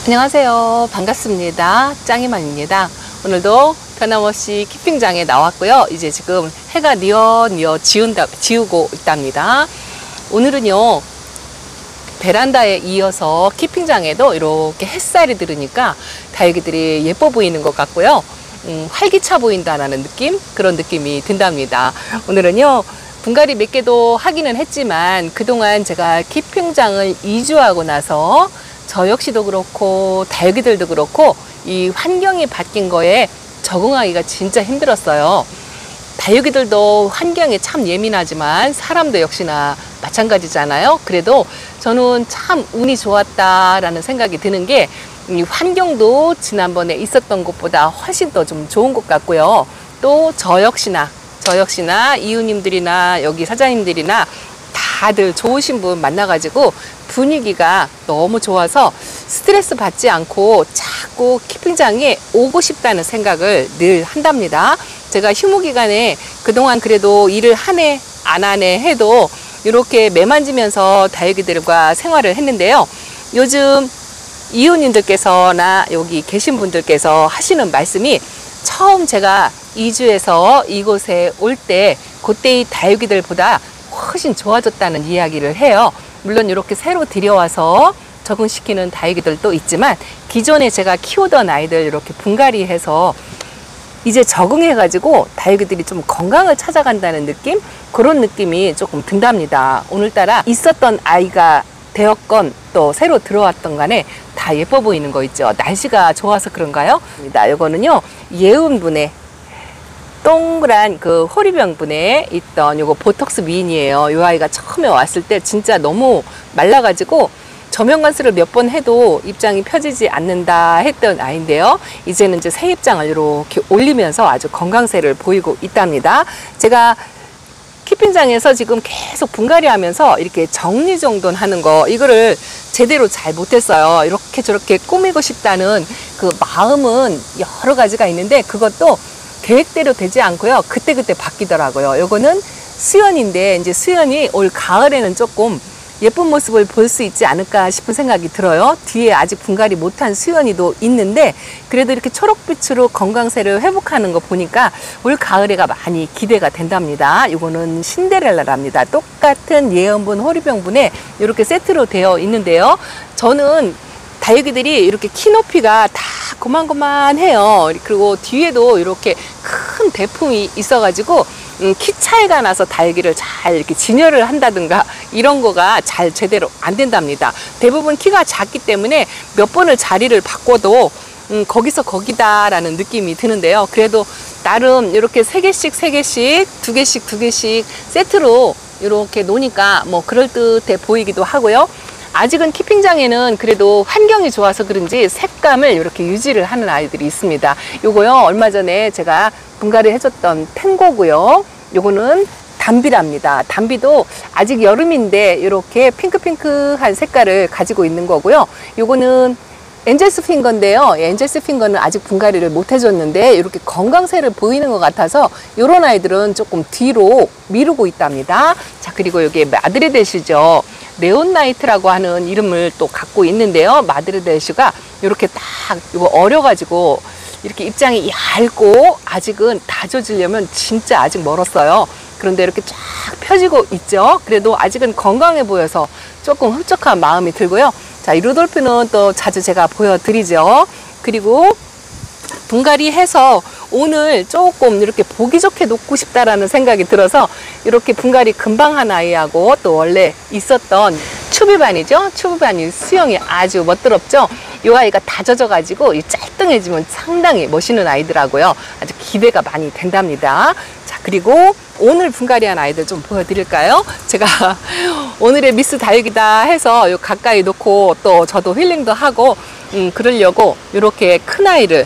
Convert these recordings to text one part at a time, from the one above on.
안녕하세요. 반갑습니다. 짱이맘입니다. 오늘도 변함없이 키핑장에 나왔고요. 이제 지금 해가 뉘엿뉘엿 지우고 있답니다. 오늘은요, 베란다에 이어서 키핑장에도 이렇게 햇살이 들으니까 다육이들이 예뻐 보이는 것 같고요. 활기차 보인다는 느낌? 그런 느낌이 든답니다. 오늘은요, 분갈이 몇 개도 하기는 했지만 그동안 제가 키핑장을 이주하고 나서 저 역시도 그렇고 다육이들도 그렇고 이 환경이 바뀐 거에 적응하기가 진짜 힘들었어요. 다육이들도 환경에 참 예민하지만 사람도 역시나 마찬가지잖아요. 그래도 저는 참 운이 좋았다라는 생각이 드는 게 이 환경도 지난번에 있었던 것보다 훨씬 더 좀 좋은 것 같고요. 또 저 역시나 이웃님들이나 여기 사장님들이나 다들 좋으신 분 만나가지고 분위기가 너무 좋아서 스트레스 받지 않고 자꾸 키핑장에 오고 싶다는 생각을 늘 한답니다. 제가 휴무 기간에 그동안 그래도 일을 하네 안 하네 해도 이렇게 매만지면서 다육이들과 생활을 했는데요. 요즘 이웃님들께서나 여기 계신 분들께서 하시는 말씀이 처음 제가 이주해서 이곳에 올 때 그때의 다육이들보다 훨씬 좋아졌다는 이야기를 해요. 물론 이렇게 새로 들여와서 적응시키는 다육이들도 있지만 기존에 제가 키우던 아이들 이렇게 분갈이해서 이제 적응해가지고 다육이들이 좀 건강을 찾아간다는 느낌? 그런 느낌이 조금 든답니다. 오늘따라 있었던 아이가 되었건 또 새로 들어왔던 간에 다 예뻐 보이는 거 있죠. 날씨가 좋아서 그런가요? 이거는요, 예은분의 동그란 그 호리병분에 있던 요거 보톡스 미인이에요. 요 아이가 처음에 왔을 때 진짜 너무 말라가지고 저명관수를 몇 번 해도 입장이 펴지지 않는다 했던 아이인데요. 이제는 이제 새 입장을 이렇게 올리면서 아주 건강세를 보이고 있답니다. 제가 키핑장에서 지금 계속 분갈이 하면서 이렇게 정리정돈하는 거, 이거를 제대로 잘 못했어요. 이렇게 저렇게 꾸미고 싶다는 그 마음은 여러 가지가 있는데 그것도 계획대로 되지 않고요. 그때그때 바뀌더라고요. 요거는 수연인데 이제 수연이 올 가을에는 조금 예쁜 모습을 볼 수 있지 않을까 싶은 생각이 들어요. 뒤에 아직 분갈이 못한 수연이도 있는데 그래도 이렇게 초록빛으로 건강세를 회복하는 거 보니까 올 가을에가 많이 기대가 된답니다. 이거는 신데렐라랍니다. 똑같은 예언분 호리병분에 이렇게 세트로 되어 있는데요. 저는 다육이들이 이렇게 키 높이가 다 고만고만해요. 그리고 뒤에도 이렇게 큰 대품이 있어가지고 키 차이가 나서 다육이를 잘 이렇게 진열을 한다든가 이런 거가 잘 제대로 안 된답니다. 대부분 키가 작기 때문에 몇 번을 자리를 바꿔도 거기서 거기다라는 느낌이 드는데요. 그래도 나름 이렇게 3개씩 3개씩 2개씩 2개씩 세트로 이렇게 놓으니까 뭐 그럴듯해 보이기도 하고요. 아직은 키핑장에는 그래도 환경이 좋아서 그런지 색감을 이렇게 유지를 하는 아이들이 있습니다. 요거요, 얼마 전에 제가 분갈이 해줬던 탱고고요. 요거는 담비랍니다. 담비도 아직 여름인데 이렇게 핑크핑크한 색깔을 가지고 있는 거고요. 요거는 엔젤스 핑거인데요. 엔젤스 핑거는 아직 분갈이를 못 해줬는데 이렇게 건강세를 보이는 것 같아서 이런 아이들은 조금 뒤로 미루고 있답니다. 자, 그리고 여기 마드레데시죠. 네온나이트라고 하는 이름을 또 갖고 있는데요. 마드레데시가 이렇게 딱 이거 어려가지고 이렇게 입장이 얇고 아직은 다져지려면 진짜 아직 멀었어요. 그런데 이렇게 쫙 펴지고 있죠. 그래도 아직은 건강해 보여서 조금 흡족한 마음이 들고요. 자, 이 루돌프는 또 자주 제가 보여드리죠. 그리고 분갈이 해서 오늘 조금 이렇게 보기 좋게 놓고 싶다라는 생각이 들어서 이렇게 분갈이 금방 한 아이하고 또 원래 있었던 추비반이죠. 추비반이 수영이 아주 멋들었죠. 이 아이가 다 젖어가지고 짤뚱해지면 상당히 멋있는 아이더라고요. 아주 기대가 많이 된답니다. 자, 그리고 오늘 분갈이한 아이들 좀 보여드릴까요? 제가 오늘의 미스 다육이다 해서 요 가까이 놓고 또 저도 힐링도 하고 그러려고 이렇게 큰 아이를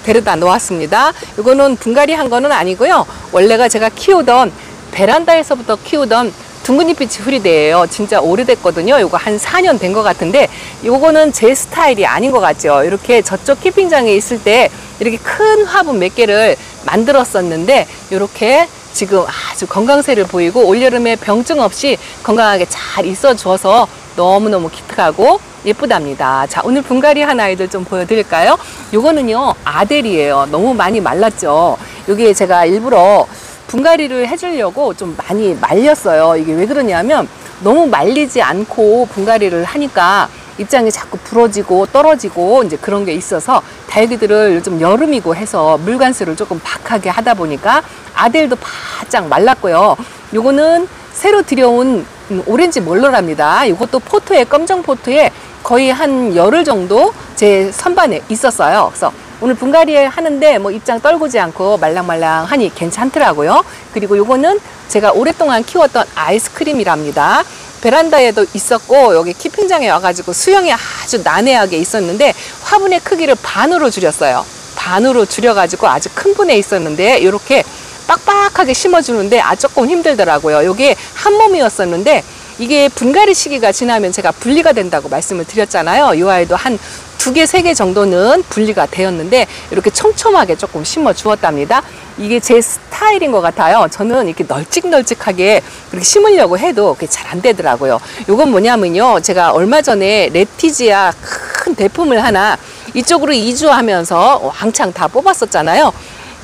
데려다 놓았습니다. 이거는 분갈이 한 거는 아니고요. 원래가 제가 키우던 베란다에서부터 키우던 둥근잎빛이 흐리대예요. 진짜 오래됐거든요. 이거 한 4년 된 것 같은데 이거는 제 스타일이 아닌 것 같죠. 이렇게 저쪽 키핑장에 있을 때 이렇게 큰 화분 몇 개를 만들었었는데 이렇게 지금 아주 건강세를 보이고 올여름에 병증 없이 건강하게 잘 있어 줘서 너무너무 기특하고 예쁘답니다. 자, 오늘 분갈이 한 아이들 좀 보여드릴까요? 요거는요, 아델이에요. 너무 많이 말랐죠. 요게 제가 일부러 분갈이를 해주려고 좀 많이 말렸어요. 이게 왜 그러냐면 너무 말리지 않고 분갈이를 하니까 입장이 자꾸 부러지고 떨어지고 이제 그런 게 있어서 다육이들을 요즘 여름이고 해서 물관수를 조금 박하게 하다 보니까 아델도 바짝 말랐고요. 요거는 새로 들여온 오렌지 몰로랍니다. 이것도 포토에, 검정 포토에 거의 한 열흘 정도 제 선반에 있었어요. 그래서 오늘 분갈이 하는데 뭐 입장 떨구지 않고 말랑말랑하니 괜찮더라고요. 그리고 요거는 제가 오랫동안 키웠던 아이스크림이랍니다. 베란다에도 있었고 여기 키핑장에 와가지고 수영이 아주 난해하게 있었는데 화분의 크기를 반으로 줄였어요. 반으로 줄여가지고 아주 큰 분에 있었는데 이렇게 빡빡하게 심어주는데 조금 힘들더라고요. 이게 한 몸이었었는데 이게 분갈이 시기가 지나면 제가 분리가 된다고 말씀을 드렸잖아요. 이 아이도 한 2개, 3개 정도는 분리가 되었는데 이렇게 촘촘하게 조금 심어 주었답니다. 이게 제 스타일인 것 같아요. 저는 이렇게 널찍널찍하게 그렇게 심으려고 해도 그게 잘 안 되더라고요. 이건 뭐냐면요. 제가 얼마 전에 레티지아 큰 대품을 하나 이쪽으로 이주하면서 왕창 다 뽑았었잖아요.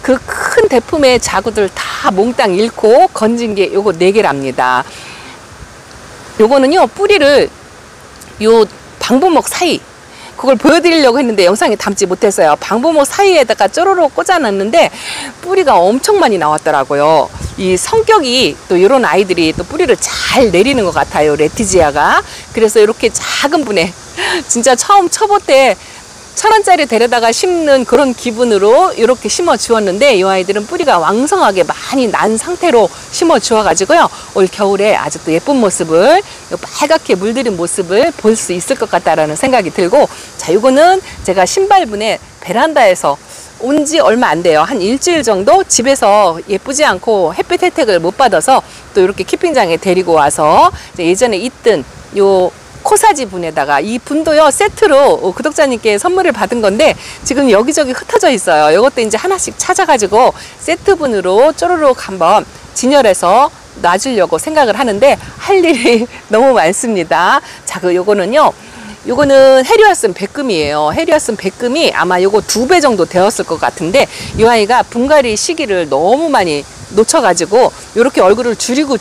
그 큰 대품의 자구들 다 몽땅 잃고 건진 게 요거 4개랍니다. 요거는요, 뿌리를 요 방부목 사이, 그걸 보여드리려고 했는데 영상에 담지 못했어요. 방부목 사이에다가 쪼로록 꽂아놨는데 뿌리가 엄청 많이 나왔더라고요. 이 성격이 또 이런 아이들이 또 뿌리를 잘 내리는 것 같아요. 레티지아가. 그래서 이렇게 작은 분에 진짜 처음 쳐볼 때 1,000원짜리 데려다가 심는 그런 기분으로 이렇게 심어 주었는데 이 아이들은 뿌리가 왕성하게 많이 난 상태로 심어 주어 가지고요, 올 겨울에 아주 또 예쁜 모습을, 빨갛게 물들인 모습을 볼 수 있을 것 같다라는 생각이 들고, 자, 이거는 제가 신발분에 베란다에서 온 지 얼마 안 돼요. 한 일주일 정도 집에서 예쁘지 않고 햇빛 혜택을 못 받아서 또 이렇게 키핑장에 데리고 와서 예전에 있던 요 코사지 분에다가, 이 분도요 세트로 구독자님께 선물을 받은 건데 지금 여기저기 흩어져 있어요. 이것도 이제 하나씩 찾아가지고 세트 분으로 쪼르륵 한번 진열해서 놔주려고 생각을 하는데 할 일이 너무 많습니다. 자, 요거는요, 요거는 헤리아슨 백금이에요. 헤리아슨 백금이 아마 요거 2배 정도 되었을 것 같은데 이 아이가 분갈이 시기를 너무 많이 놓쳐가지고 이렇게 얼굴을 줄이고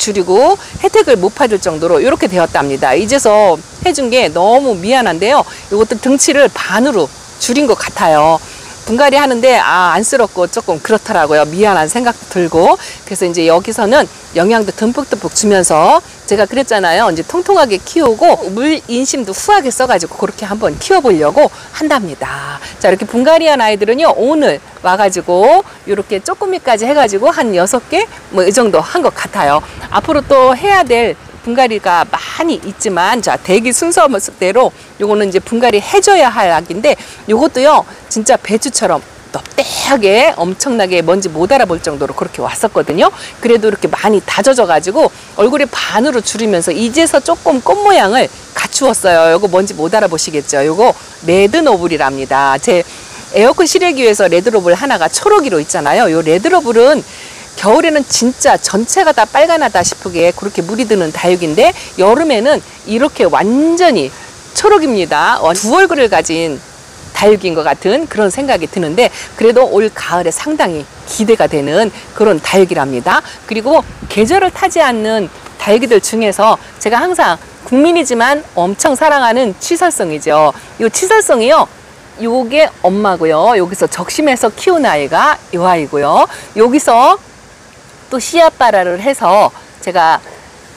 혜택을 못 받을 정도로 이렇게 되었답니다. 이제서 해준 게 너무 미안한데요. 이것도 등치를 반으로 줄인 것 같아요. 분갈이 하는데 안쓰럽고 조금 그렇더라고요. 미안한 생각도 들고. 그래서 이제 여기서는 영양도 듬뿍듬뿍 주면서 제가 그랬잖아요. 이제 통통하게 키우고 물 인심도 후하게 써가지고 그렇게 한번 키워보려고 한답니다. 자, 이렇게 분갈이한 아이들은요, 오늘 와가지고 이렇게 쪼꾸미까지 해가지고 한 6개 뭐 이 정도 한 것 같아요. 앞으로 또 해야 될 분갈이가 많이 있지만, 자, 대기 순서대로 요거는 이제 분갈이 해줘야 할 악인데 요것도요 진짜 배추처럼 넙대하게 엄청나게 뭔지 못 알아볼 정도로 그렇게 왔었거든요. 그래도 이렇게 많이 다져져 가지고 얼굴이 반으로 줄이면서 이제서 조금 꽃 모양을 갖추었어요. 요거 뭔지 못 알아보시겠죠. 요거 레드노블이랍니다. 제 에어컨 실외기 위해서 레드노블 하나가 초록이로 있잖아요. 요 레드노블은 겨울에는 진짜 전체가 다 빨간하다 싶게 그렇게 물이 드는 다육인데 여름에는 이렇게 완전히 초록입니다. 두 얼굴을 가진 다육인 것 같은 그런 생각이 드는데 그래도 올 가을에 상당히 기대가 되는 그런 다육이랍니다. 그리고 계절을 타지 않는 다육이들 중에서 제가 항상 국민이지만 엄청 사랑하는 치설송이죠. 이 치설송이요, 요게 엄마고요. 여기서 적심해서 키운 아이가 이 아이고요. 여기서 또 씨앗발화를 해서 제가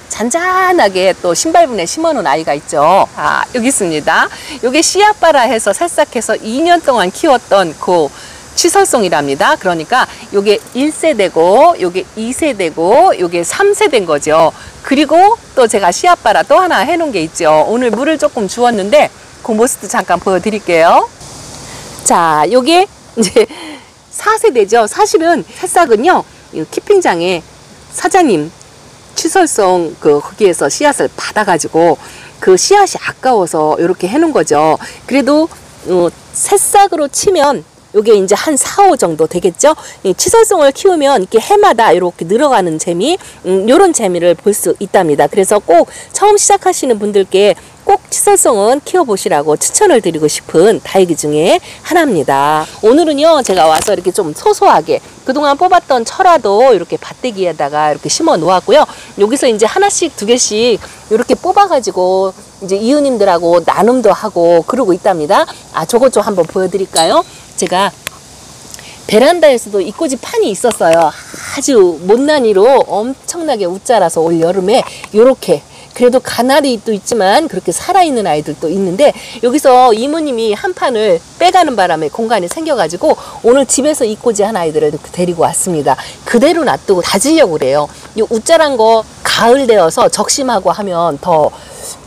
잔잔하게 또 신발분에 심어놓은 아이가 있죠. 여기 있습니다. 요게 씨앗발화해서 새싹해서 2년 동안 키웠던 그 치설송이랍니다. 그러니까 요게 1세대고 요게 2세대고 요게 3세대인 거죠. 그리고 또 제가 씨앗발화 또 하나 해놓은 게 있죠. 오늘 물을 조금 주었는데 그 모습도 잠깐 보여드릴게요. 자, 요게 이제 4세대죠. 사실은 새싹은요, 키핑장에 사장님 치설송 거기에서 씨앗을 받아가지고 그 씨앗이 아까워서 이렇게 해놓은 거죠. 그래도 새싹으로 치면 요게 이제 한 4, 5 정도 되겠죠. 이 치설송을 키우면 이렇게 해마다 이렇게 늘어가는 재미, 요런 재미를 볼 수 있답니다. 그래서 꼭 처음 시작하시는 분들께 꼭 치설송은 키워보시라고 추천을 드리고 싶은 다육이 중에 하나입니다. 오늘은요, 제가 와서 이렇게 좀 소소하게 그동안 뽑았던 철화도 이렇게 밭대기에다가 이렇게 심어 놓았고요. 여기서 이제 하나씩 두 개씩 이렇게 뽑아가지고 이제 이웃님들하고 나눔도 하고 그러고 있답니다. 저것 좀 한번 보여드릴까요? 제가 베란다에서도 이꼬지 판이 있었어요. 아주 못난이로 엄청나게 웃자라서 올 여름에 요렇게 그래도 가나리도 있지만 그렇게 살아있는 아이들도 있는데 여기서 이모님이 한 판을 빼가는 바람에 공간이 생겨가지고 오늘 집에서 이꼬지 한 아이들을 데리고 왔습니다. 그대로 놔두고 다지려고 그래요. 이 웃자란 거 가을 되어서 적심하고 하면 더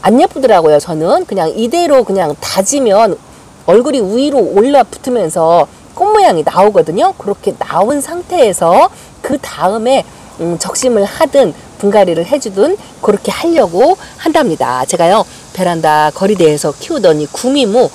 안 예쁘더라고요. 저는 그냥 이대로 그냥 다지면 얼굴이 위로 올라 붙으면서 꽃 모양이 나오거든요. 그렇게 나온 상태에서 그 다음에 적심을 하든 분갈이를 해주든 그렇게 하려고 한답니다. 제가요 베란다 거리대에서 키우더니 구미모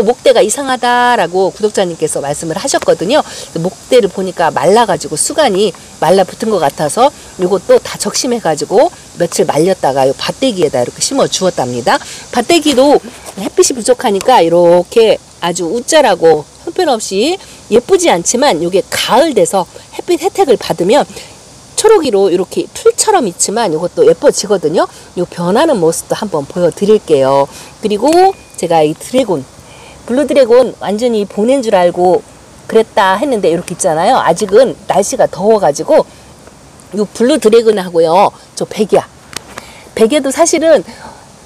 목대가 이상하다라고 구독자님께서 말씀을 하셨거든요. 목대를 보니까 말라가지고 수간이 말라붙은 것 같아서 이것도 다 적심해가지고 며칠 말렸다가 요 밭대기에다 이렇게 심어 주었답니다. 밭대기도 햇빛이 부족하니까 이렇게 아주 웃자라고 형편없이 예쁘지 않지만 이게 가을 돼서 햇빛 혜택을 받으면 초록이로 이렇게 풀처럼 있지만 이것도 예뻐지거든요. 이 변하는 모습도 한번 보여드릴게요. 그리고 제가 이 드래곤, 블루 드래곤 완전히 보낸 줄 알고 그랬다 했는데 이렇게 있잖아요. 아직은 날씨가 더워가지고 이 블루 드래곤하고요. 저 백야도 사실은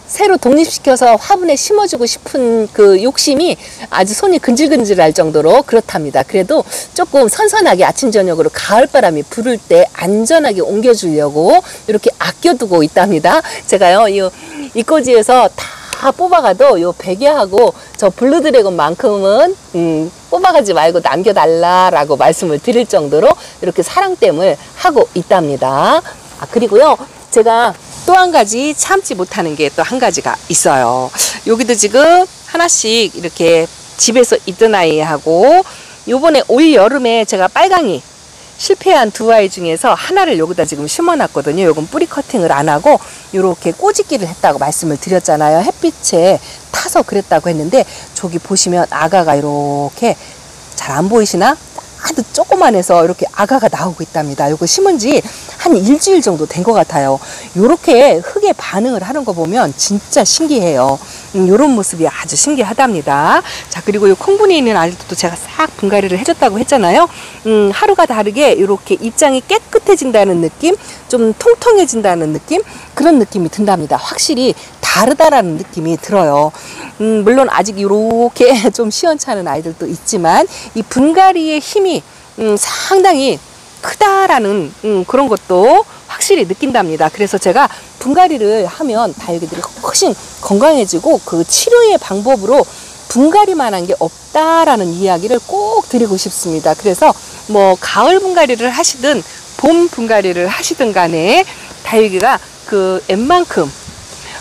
새로 독립시켜서 화분에 심어주고 싶은 그 욕심이 아주 손이 근질근질할 정도로 그렇답니다. 그래도 조금 선선하게 아침 저녁으로 가을바람이 부를 때 안전하게 옮겨주려고 이렇게 아껴두고 있답니다. 제가요 이 꼬지에서 다 뽑아가도 요 백야하고 저 블루드래곤만큼은 뽑아가지 말고 남겨달라라고 말씀을 드릴 정도로 이렇게 사랑댐을 하고 있답니다. 그리고요 제가 또 한 가지 참지 못하는 게 또 한 가지가 있어요. 여기도 지금 하나씩 이렇게 집에서 있던 아이하고 요번에 올 여름에 제가 빨강이 실패한 두 아이 중에서 하나를 여기다 지금 심어놨거든요. 요건 뿌리 커팅을 안 하고 요렇게 꼬집기를 했다고 말씀을 드렸잖아요. 햇빛에 타서 그랬다고 했는데 저기 보시면 아가가 이렇게 잘 안 보이시나? 아주 조그만해서 이렇게 아가가 나오고 있답니다. 요거 심은 지 한 일주일 정도 된 것 같아요. 요렇게 흙에 반응을 하는 거 보면 진짜 신기해요. 요런 모습이 아주 신기하답니다. 자, 그리고 요 콩분이 있는 아이들도 제가 싹 분갈이를 해줬다고 했잖아요. 하루가 다르게 이렇게 입장이 깨끗해진다는 느낌, 좀 통통해진다는 느낌, 그런 느낌이 든답니다. 확실히 다르다라는 느낌이 들어요. 물론 아직 이렇게 좀 시원찮은 아이들도 있지만 이 분갈이의 힘이 상당히 크다라는 그런 것도 확실히 느낀답니다. 그래서 제가 분갈이를 하면 다육이들이 훨씬 건강해지고 그 치료의 방법으로 분갈이만한 게 없다라는 이야기를 꼭 드리고 싶습니다. 그래서 뭐 가을 분갈이를 하시든 봄 분갈이를 하시든 간에 다육이가 그 웬만큼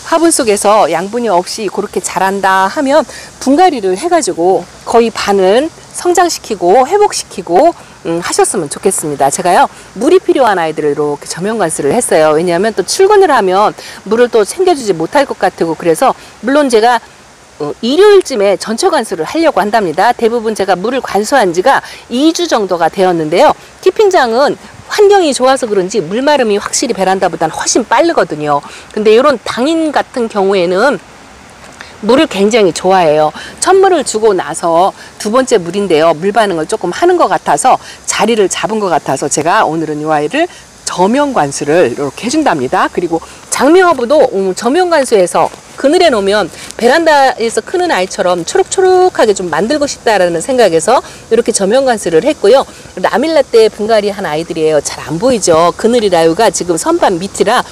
화분 속에서 양분이 없이 그렇게 자란다 하면 분갈이를 해가지고 거의 반은 성장시키고 회복시키고 하셨으면 좋겠습니다. 제가요 물이 필요한 아이들을 이렇게 저면관수를 했어요. 왜냐하면 또 출근을 하면 물을 또 챙겨주지 못할 것 같고 그래서 물론 제가 일요일쯤에 전체 관수를 하려고 한답니다. 대부분 제가 물을 관수한 지가 2주 정도가 되었는데요. 키핑장은 환경이 좋아서 그런지 물마름이 확실히 베란다보다는 훨씬 빠르거든요. 근데 이런 당인 같은 경우에는 물을 굉장히 좋아해요. 첫 물을 주고 나서 두 번째 물인데요. 물 반응을 조금 하는 것 같아서 자리를 잡은 것 같아서 제가 오늘은 이 아이를 저면 관수를 이렇게 해준답니다. 그리고 장미화분도 저면 관수해서 그늘에 놓으면 베란다에서 크는 아이처럼 초록초록하게 좀 만들고 싶다라는 생각에서 이렇게 저면 관수를 했고요. 라밀라떼 분갈이 한 아이들이에요. 잘 안 보이죠? 그늘이라유가 지금 선반 밑이라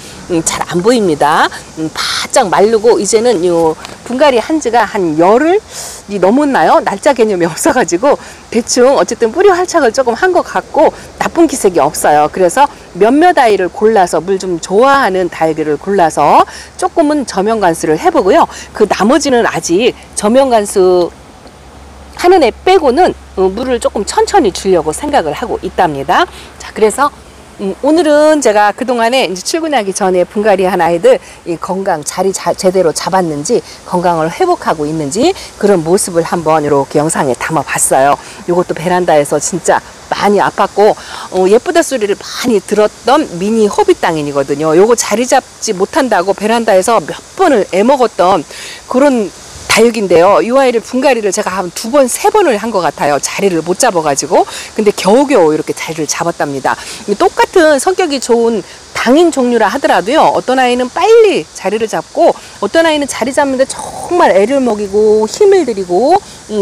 잘 안 보입니다. 바짝 마르고 이제는 요 분갈이 한 지가 한 열흘이 넘었나요? 날짜 개념이 없어가지고 대충 어쨌든 뿌리 활착을 조금 한 것 같고 나쁜 기색이 없어요. 그래서 몇몇 아이를 골라서 물 좀 좋아하는 다육이를 골라서 조금은 저면 관수를 해보고요. 그 나머지는 아직 저면 관수 하는 애 빼고는 물을 조금 천천히 주려고 생각을 하고 있답니다. 자, 그래서 오늘은 제가 그동안에 이제 출근하기 전에 분갈이 한 아이들 이 건강 제대로 잡았는지 건강을 회복하고 있는지 그런 모습을 한번 이렇게 영상에 담아 봤어요. 이것도 베란다에서 진짜 많이 아팠고 예쁘다 소리를 많이 들었던 미니 호빗땅인이거든요. 요거 자리 잡지 못한다고 베란다에서 몇 번을 애먹었던 그런 다육인데요. 이 아이를 분갈이를 제가 한 2번, 3번을 한 것 같아요. 자리를 못 잡아가지고. 근데 겨우겨우 이렇게 자리를 잡았답니다. 똑같은 성격이 좋은 당인 종류라 하더라도요. 어떤 아이는 빨리 자리를 잡고 어떤 아이는 자리 잡는데 정말 애를 먹이고 힘을 들이고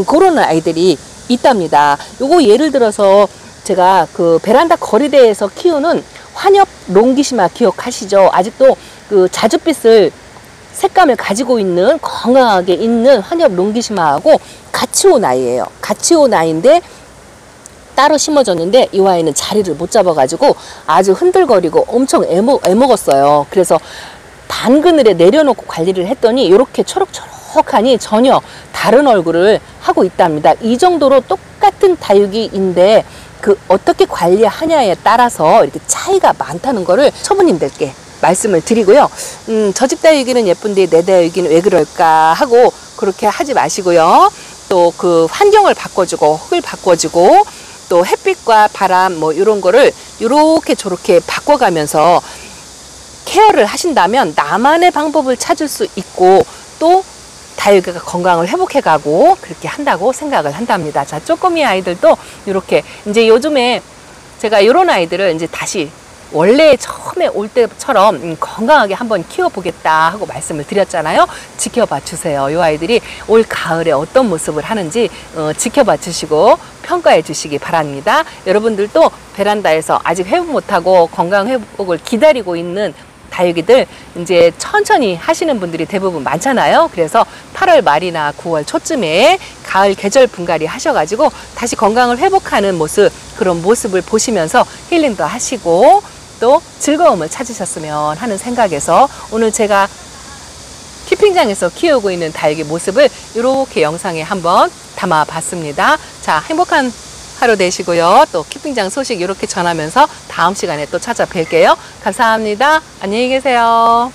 그런 아이들이 있답니다. 요거 예를 들어서 제가 그 베란다 거리대에서 키우는 환엽 롱기시마 기억하시죠? 아직도 그 자줏빛을 색감을 가지고 있는 건강하게 있는 환엽 롱기시마하고 같이 온 아이예요. 같이 온 아이인데 따로 심어졌는데 이 아이는 자리를 못 잡아가지고 아주 흔들거리고 엄청 애먹었어요. 그래서 단 그늘에 내려놓고 관리를 했더니 이렇게 초록초록하니 전혀 다른 얼굴을 하고 있답니다. 이 정도로 똑같은 다육이인데 그 어떻게 관리하냐에 따라서 이렇게 차이가 많다는 거를 초보님들께 말씀을 드리고요. 저 집 다육이는 예쁜데 내 다육이는 왜 그럴까 하고 그렇게 하지 마시고요. 또 그 환경을 바꿔주고 흙을 바꿔주고 또 햇빛과 바람 뭐 이런 거를 이렇게 저렇게 바꿔가면서 케어를 하신다면 나만의 방법을 찾을 수 있고 또 다육이가 건강을 회복해가고 그렇게 한다고 생각을 한답니다. 자, 쪼꼬미 아이들도 이렇게 이제 요즘에 제가 이런 아이들을 이제 다시 원래 처음에 올 때처럼 건강하게 한번 키워보겠다 하고 말씀을 드렸잖아요. 지켜봐 주세요. 이 아이들이 올 가을에 어떤 모습을 하는지 지켜봐 주시고 평가해 주시기 바랍니다. 여러분들도 베란다에서 아직 회복 못하고 건강 회복을 기다리고 있는 다육이들 이제 천천히 하시는 분들이 대부분 많잖아요. 그래서 8월 말이나 9월 초쯤에 가을 계절 분갈이 하셔가지고 다시 건강을 회복하는 모습, 그런 모습을 보시면서 힐링도 하시고 또 즐거움을 찾으셨으면 하는 생각에서 오늘 제가 키핑장에서 키우고 있는 다육이 모습을 이렇게 영상에 한번 담아 봤습니다. 자, 행복한 하루 되시고요. 또 키핑장 소식 이렇게 전하면서 다음 시간에 또 찾아뵐게요. 감사합니다. 안녕히 계세요.